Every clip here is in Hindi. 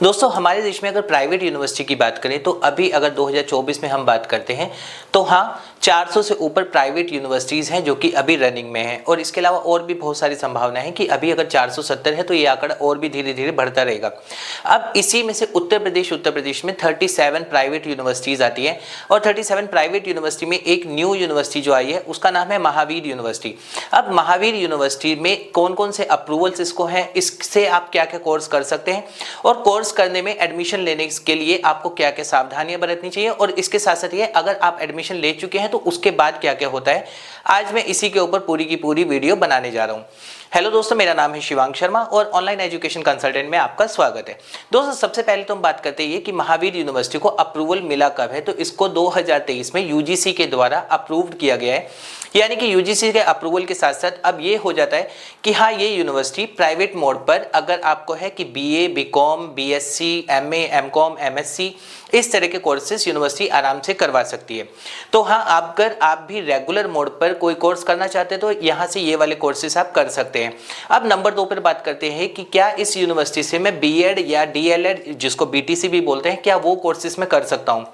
दोस्तों हमारे देश में अगर प्राइवेट यूनिवर्सिटी की बात करें तो अभी अगर 2024 में हम बात करते हैं तो हाँ 400 से ऊपर प्राइवेट यूनिवर्सिटीज़ हैं जो कि अभी रनिंग में हैं। और इसके अलावा और भी बहुत सारी संभावना है कि अभी अगर 470 है तो ये आंकड़ा और भी धीरे धीरे बढ़ता रहेगा। अब इसी में से उत्तर प्रदेश में 37 प्राइवेट यूनिवर्सिटीज़ आती है और 37 प्राइवेट यूनिवर्सिटी में एक न्यू यूनिवर्सिटी जो आई है उसका नाम है महावीर यूनिवर्सिटी। अब महावीर यूनिवर्सिटी में कौन कौन से अप्रूवल्स इसको हैं, इससे आप क्या क्या कोर्स कर सकते हैं और कोर्स करने में एडमिशन लेने के लिए आपको क्या क्या सावधानियां बरतनी चाहिए और इसके साथ साथ ये अगर आप एडमिशन ले चुके हैं तो उसके बाद क्या क्या होता है, आज मैं इसी के ऊपर पूरी की पूरी वीडियो बनाने जा रहा हूं। हेलो दोस्तों, मेरा नाम है शिवांग शर्मा और ऑनलाइन एजुकेशन कंसल्टेंट में आपका स्वागत है। दोस्तों सबसे पहले तो हम बात करते हैं कि महावीर यूनिवर्सिटी को अप्रूवल मिला कब है, तो इसको 2023 में यूजीसी के द्वारा अप्रूव्ड किया गया है। यानी कि यूजीसी के अप्रूवल के साथ साथ अब ये हो जाता है कि हाँ ये यूनिवर्सिटी प्राइवेट मोड पर अगर आपको है कि BA, BCom, BSc, MA, MCom, MSc इस तरह के कोर्सेज यूनिवर्सिटी आराम से करवा सकती है। तो हाँ अगर आप भी रेगुलर मोड पर कोई कोर्स करना चाहते हैं तो यहाँ से ये वाले कोर्सेज आप कर सकते हैं। अब नंबर 2 पर बात करते हैं कि क्या इस यूनिवर्सिटी से मैं बीएड या डीएलएड जिसको बीटीसी भी बोलते हैं, क्या वो कोर्सेज में कर सकता हूँ।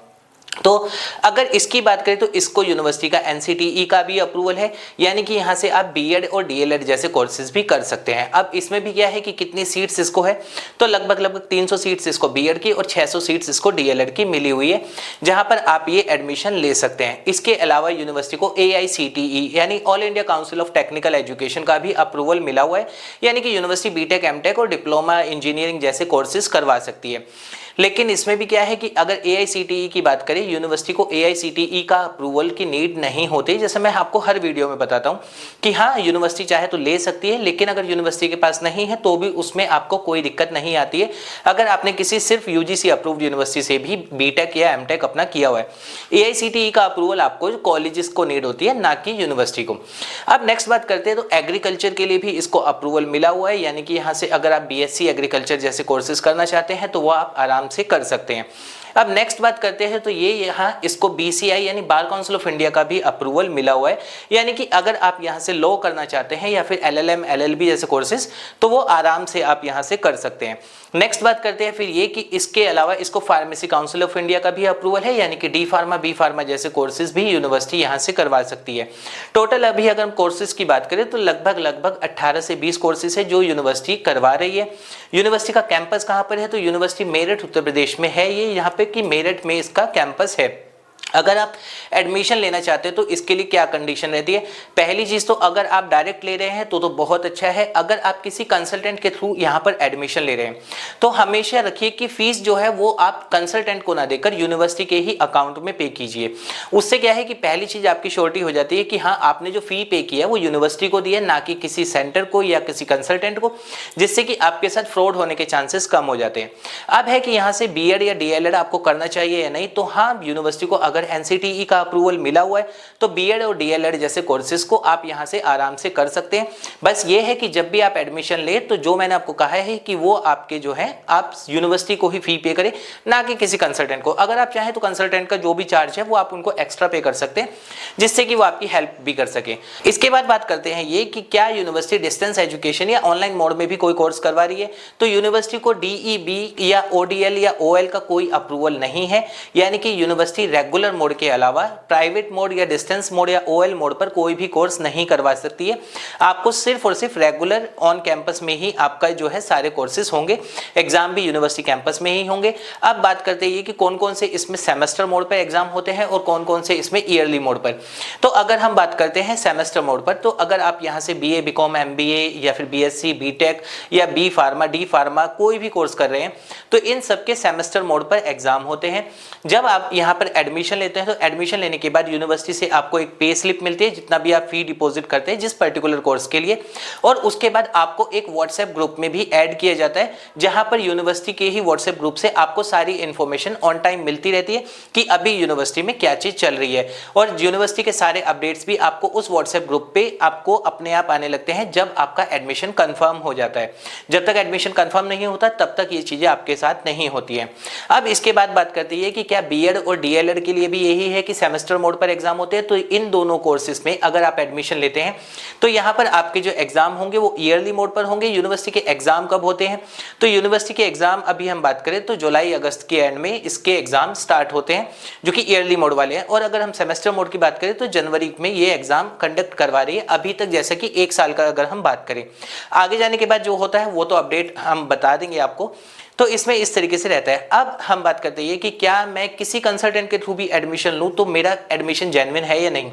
तो अगर इसकी बात करें तो इसको यूनिवर्सिटी का एनसीटीई का भी अप्रूवल है, यानी कि यहाँ से आप बीएड और डीएलएड जैसे कोर्सेज भी कर सकते हैं। अब इसमें भी क्या है कि कितनी सीट्स इसको है, तो लगभग 300 सीट्स इसको बीएड की और 600 सीट्स इसको डीएलएड की मिली हुई है, जहां पर आप ये एडमिशन ले सकते हैं। इसके अलावा यूनिवर्सिटी को AICTE यानी all India council of technical education का भी अप्रूवल मिला हुआ है, यानी कि यूनिवर्सिटी बीटेक, एमटेक और डिप्लोमा इंजीनियरिंग जैसे कोर्सेज करवा सकती है। लेकिन इसमें भी क्या है कि अगर AICTE की बात करें, यूनिवर्सिटी को AICTE का अप्रूवल की नीड नहीं होती, जैसे मैं आपको हर वीडियो में बताता हूं कि हाँ यूनिवर्सिटी चाहे तो ले सकती है, लेकिन अगर यूनिवर्सिटी के पास नहीं है तो भी उसमें आपको कोई दिक्कत नहीं आती है अगर आपने किसी सिर्फ यूजीसी अप्रूव्ड यूनिवर्सिटी से भी बीटेक या एमटेक अपना किया हुआ है। AICTE का अप्रूवल आपको कॉलेजेस को नीड होती है, ना कि यूनिवर्सिटी को। अब नेक्स्ट बात करते हैं तो एग्रीकल्चर के लिए भी इसको अप्रूवल मिला हुआ है, यानी कि यहाँ से अगर आप BSc एग्रीकल्चर जैसे कोर्सेज करना चाहते हैं तो वो आप आराम से कर सकते हैं। अब नेक्स्ट बात करते हैं तो ये यहाँ इसको BCI यानी बार काउंसिल ऑफ इंडिया का भी अप्रूवल मिला हुआ है, यानी कि अगर आप यहाँ से लॉ करना चाहते हैं या फिर LLM LLB जैसे कोर्सेज तो वो आराम से आप यहाँ से कर सकते हैं। नेक्स्ट बात करते हैं फिर ये कि इसके अलावा इसको फार्मेसी काउंसिल ऑफ इंडिया का भी अप्रूवल है, यानी कि D फार्मा, B फार्मा जैसे कोर्सेज भी यूनिवर्सिटी यहाँ से करवा सकती है। टोटल अभी अगर हम कोर्सेज की बात करें तो लगभग 18 से 20 कोर्सेज है जो यूनिवर्सिटी करवा रही है। यूनिवर्सिटी का कैंपस कहाँ पर है, तो यूनिवर्सिटी मेरठ उत्तर प्रदेश में है ये, यहाँ पे कि मेरठ में इसका कैंपस है। अगर आप एडमिशन लेना चाहते हैं तो इसके लिए क्या कंडीशन रहती है, पहली चीज तो अगर आप डायरेक्ट ले रहे हैं तो बहुत अच्छा है। अगर आप किसी कंसल्टेंट के थ्रू यहाँ पर एडमिशन ले रहे हैं तो हमेशा रखिए कि फीस जो है वो आप कंसल्टेंट को ना देकर यूनिवर्सिटी के ही अकाउंट में पे कीजिए। उससे क्या है कि पहली चीज आपकी श्योरिटी हो जाती है कि हाँ आपने जो फी पे किया है वो यूनिवर्सिटी को दिया, ना कि किसी सेंटर को या किसी कंसल्टेंट को, जिससे कि आपके साथ फ्रॉड होने के चांसेस कम हो जाते हैं। अब है कि यहाँ से बीएड या डीएलएड आपको करना चाहिए या नहीं, तो हाँ यूनिवर्सिटी को अगर एनसीटीई का अप्रूवल मिला हुआ है तो बीएड और डीएलएड जैसे कोर्सेज को आप यहां से आराम से कर सकते हैं। बस ये है कि जब भी आप एडमिशन ले तो जो मैंने आपको कहा है कि वो आपके जो है आप यूनिवर्सिटी को ही फी पे करें, ना कि किसी कंसल्टेंट को। अगर आप चाहें तो कंसल्टेंट का जो भी चार्ज है वो आप उनको एक्स्ट्रा पे कर सकते हैं, जिससे कि वो आपकी हेल्प भी कर सके। इसके बाद बात करते हैं ये कि क्या यूनिवर्सिटी डिस्टेंस एजुकेशन या ऑनलाइन मोड में भी कोई कोर्स करवा रही है, तो यूनिवर्सिटी को DEB या ODL या OL का कोई अप्रूवल नहीं है, यानी कि यूनिवर्सिटी रेगुलर मोड के अलावा प्राइवेट मोड या डिस्टेंस मोड या OL मोड पर कोई भी कोर्स नहीं करवा सकती है। आपको सिर्फ और सिर्फ रेगुलर ऑन कैंपस में ही आपका जो है सारे कोर्सेज होंगे, एग्जाम भी यूनिवर्सिटी कैंपस में ही होंगे। अब बात करते हैं कि कौन कौन से इसमें सेमेस्टर मोड पर एग्जाम होते हैं और कौन कौन से इसमें ईयरली मोड पर। तो अगर हम बात करते हैं सेमेस्टर मोड पर, तो अगर आप यहाँ से BA, BCom, MBA या फिर BSc, BTech या B फार्मा, D फार्मा कोई भी कोर्स कर रहे हैं तो इन सबके सेमेस्टर मोड पर एग्जाम होते हैं। जब आप यहाँ पर एडमिशन लेते हैं तो एडमिशन लेने के बाद यूनिवर्सिटी से आपको एक पे स्लिप मिलती है जितना भी आप फी डिपॉजिट करते हैं जिस पर्टिकुलर कोर्स के लिए, और उसके बाद आपको एक व्हाट्सएप ग्रुप में भी ऐड किया जाता है, जहां पर यूनिवर्सिटी के ही व्हाट्सएप ग्रुप से आपको सारी इंफॉर्मेशन ऑन टाइम मिलती रहती है कि अभी यूनिवर्सिटी में क्या चीज चल रही है। और यूनिवर्सिटी के सारे अपडेट्स भी आपको उस व्हाट्सएप ग्रुप पे आपको अपने आप आने लगते हैं जब आपका एडमिशन कंफर्म हो जाता है। जब तक एडमिशन कंफर्म नहीं होता तब तक ये चीजें आपके साथ नहीं होती है। अब इसके बाद बात करते हैं कि क्या बीएड और डीएलएड के लिए भी यही है कि सेमेस्टर मोड पर एग्जाम होते हैं। तो इन दोनों कोर्सेज में अगर आप एडमिशन लेते हैं तो यहाँ पर आपके जो एग्जाम होंगे वो ईयरली मोड पर होंगे। यूनिवर्सिटी के एग्जाम कब होते हैं? तो यूनिवर्सिटी के एग्जाम अभी हम बात करें तो जुलाई अगस्त के एंड में इसके एग्जाम स्टार्ट होते हैं जो कि ईयरली मोड वाले हैं। और अगर हम सेमेस्टर मोड की बात करें तो जनवरी में ये एग्जाम कंडक्ट करवा रही है अभी तक, जैसा कि 1 साल का अगर हम बात करें। आगे जाने के बाद जो होता है वो तो अपडेट हम बता देंगे आपको। तो इसमें इस तरीके से रहता है। अब हम बात करते हैं कि क्या मैं किसी कंसल्टेंट के थ्रू भी एडमिशन लूं तो मेरा एडमिशन जेन्युइन है या नहीं।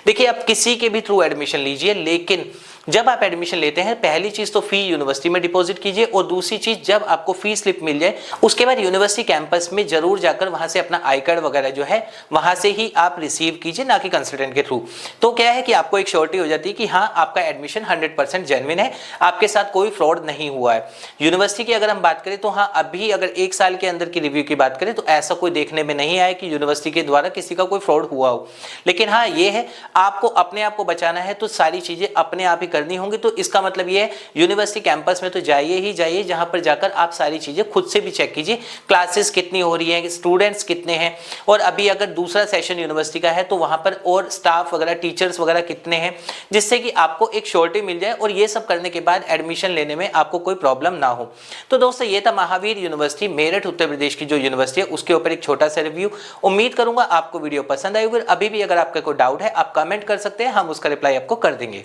देखिए, आप किसी के भी थ्रू एडमिशन लीजिए, लेकिन जब आप एडमिशन लेते हैं पहली चीज तो फी यूनिवर्सिटी में डिपॉजिट कीजिए, और दूसरी चीज जब आपको फी स्लिप मिल जाए उसके बाद यूनिवर्सिटी कैंपस में जरूर जाकर वहां से अपना आई कार्ड वगैरह जो है वहां से ही आप रिसीव कीजिए, ना कि कंसल्टेंट के थ्रू। तो क्या है कि आपको एक श्योरिटी हो जाती है कि हाँ, आपका एडमिशन 100% जेन्युइन है, आपके साथ कोई फ्रॉड नहीं हुआ है। यूनिवर्सिटी की अगर हम बात करें तो हाँ, अभी अगर 1 साल के अंदर की रिव्यू की बात करें तो ऐसा कोई देखने में नहीं आया कि यूनिवर्सिटी के द्वारा किसी का कोई फ्रॉड हुआ हो। लेकिन हाँ, ये है आपको अपने आप को बचाना है तो सारी चीजें अपने आप ही करनी होंगी। तो इसका मतलब ये है यूनिवर्सिटी कैंपस में तो जाइए ही जाइए, जहां पर जाकर आप सारी चीजें खुद से भी चेक कीजिए, क्लासेस कितनी हो रही है, स्टूडेंट्स कितने हैं, और अभी अगर दूसरा सेशन यूनिवर्सिटी का है तो वहां पर और स्टाफ वगैरह, टीचर्स वगैरह कितने हैं, जिससे कि आपको एक श्योरिटी मिल जाए और ये सब करने के बाद एडमिशन लेने में आपको कोई प्रॉब्लम ना हो। तो दोस्तों, ये था महावीर यूनिवर्सिटी मेरठ उत्तर प्रदेश की जो यूनिवर्सिटी है उसके ऊपर एक छोटा सा रिव्यू। उम्मीद करूंगा आपको वीडियो पसंद आई होगी। अभी भी अगर आपका कोई डाउट है आप कमेंट कर सकते हैं, हम उसका रिप्लाई आपको कर देंगे।